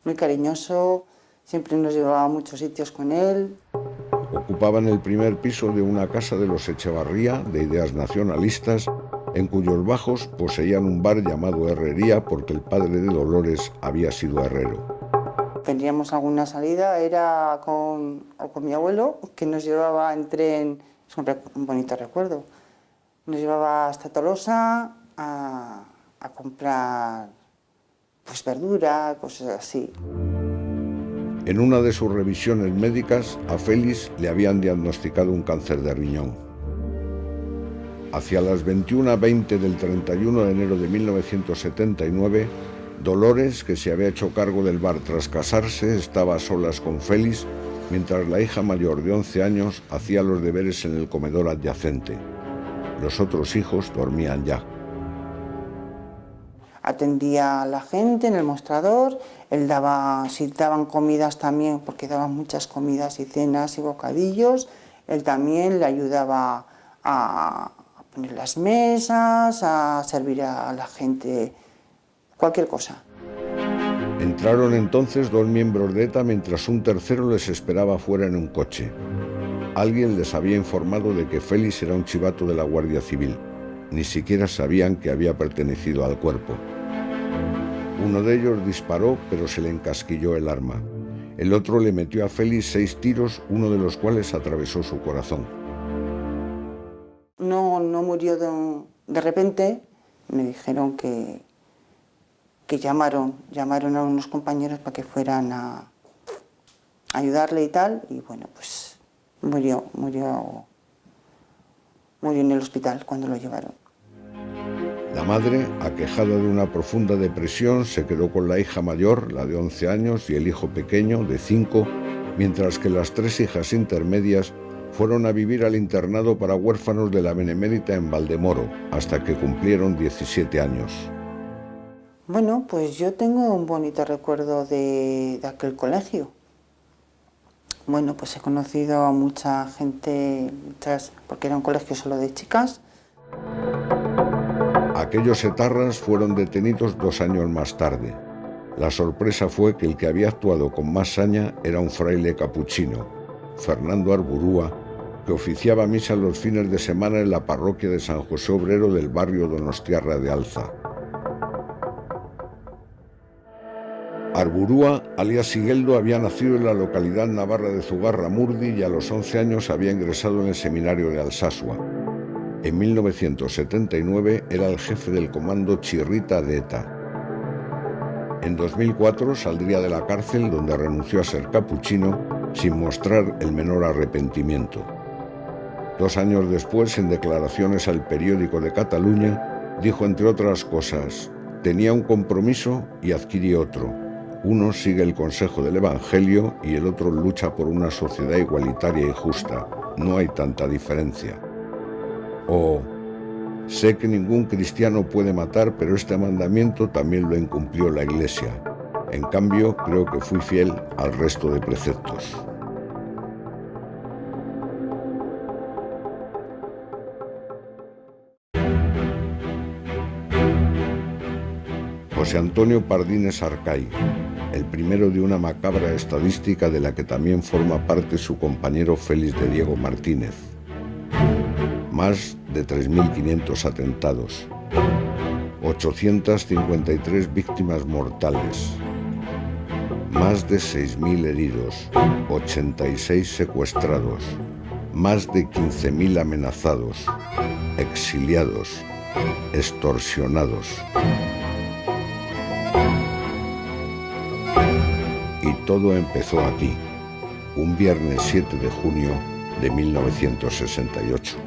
Speaker 8: muy cariñoso, siempre nos llevaba a muchos sitios con él.
Speaker 1: Ocupaban el primer piso de una casa de los Echevarría, de ideas nacionalistas, en cuyos bajos poseían un bar llamado Herrería porque el padre de Dolores había sido herrero.
Speaker 8: Tendríamos alguna salida, era con mi abuelo, que nos llevaba en tren, es un bonito recuerdo, nos llevaba hasta Tolosa a comprar pues verdura, cosas así.
Speaker 1: En una de sus revisiones médicas, a Félix le habían diagnosticado un cáncer de riñón. Hacia las 21:20 del 31 de enero de 1979, Dolores, que se había hecho cargo del bar tras casarse, estaba a solas con Félix, mientras la hija mayor de 11 años hacía los deberes en el comedor adyacente. Los otros hijos dormían ya.
Speaker 8: Atendía a la gente en el mostrador, él daba, si daban comidas también, porque daban muchas comidas y cenas y bocadillos, él también le ayudaba a poner las mesas, a servir a la gente, cualquier cosa.
Speaker 1: Entraron entonces 2 miembros de ETA mientras un tercero les esperaba fuera en un coche. Alguien les había informado de que Félix era un chivato de la Guardia Civil. Ni siquiera sabían que había pertenecido al cuerpo. Uno de ellos disparó, pero se le encasquilló el arma. El otro le metió a Félix 6 tiros, uno de los cuales atravesó su corazón.
Speaker 8: No murió de repente, me dijeron que llamaron a unos compañeros para que fueran a ayudarle y tal, y bueno, pues murió en el hospital cuando lo llevaron.
Speaker 1: La madre, aquejada de una profunda depresión, se quedó con la hija mayor, la de 11 años, y el hijo pequeño, de 5, mientras que las 3 hijas intermedias fueron a vivir al internado para huérfanos de la Benemérita en Valdemoro, hasta que cumplieron 17 años.
Speaker 8: Bueno, pues yo tengo un bonito recuerdo de aquel colegio. Bueno, pues he conocido a mucha gente, porque era un colegio solo de chicas.
Speaker 1: Aquellos etarras fueron detenidos 2 años más tarde. La sorpresa fue que el que había actuado con más saña era un fraile capuchino, Fernando Arburúa, que oficiaba misa los fines de semana en la parroquia de San José Obrero del barrio Donostiarra de Alza. Arburúa, alias Sigueldo, había nacido en la localidad navarra de Zugarramurdi y a los 11 años había ingresado en el seminario de Alsasua. En 1979 era el jefe del comando Chirrita de ETA. En 2004 saldría de la cárcel, donde renunció a ser capuchino, sin mostrar el menor arrepentimiento. 2 años después, en declaraciones al Periódico de Cataluña, dijo, entre otras cosas: tenía un compromiso y adquirí otro. Uno sigue el consejo del Evangelio y el otro lucha por una sociedad igualitaria y justa. No hay tanta diferencia. O, sé que ningún cristiano puede matar, pero este mandamiento también lo incumplió la Iglesia. En cambio, creo que fui fiel al resto de preceptos. José Antonio Pardines Arcay, el primero de una macabra estadística de la que también forma parte su compañero Félix de Diego Martínez. Más de 3.500 atentados, 853 víctimas mortales, más de 6.000 heridos, 86 secuestrados, más de 15.000 amenazados, exiliados, extorsionados. Y todo empezó aquí, un viernes 7 de junio de 1968.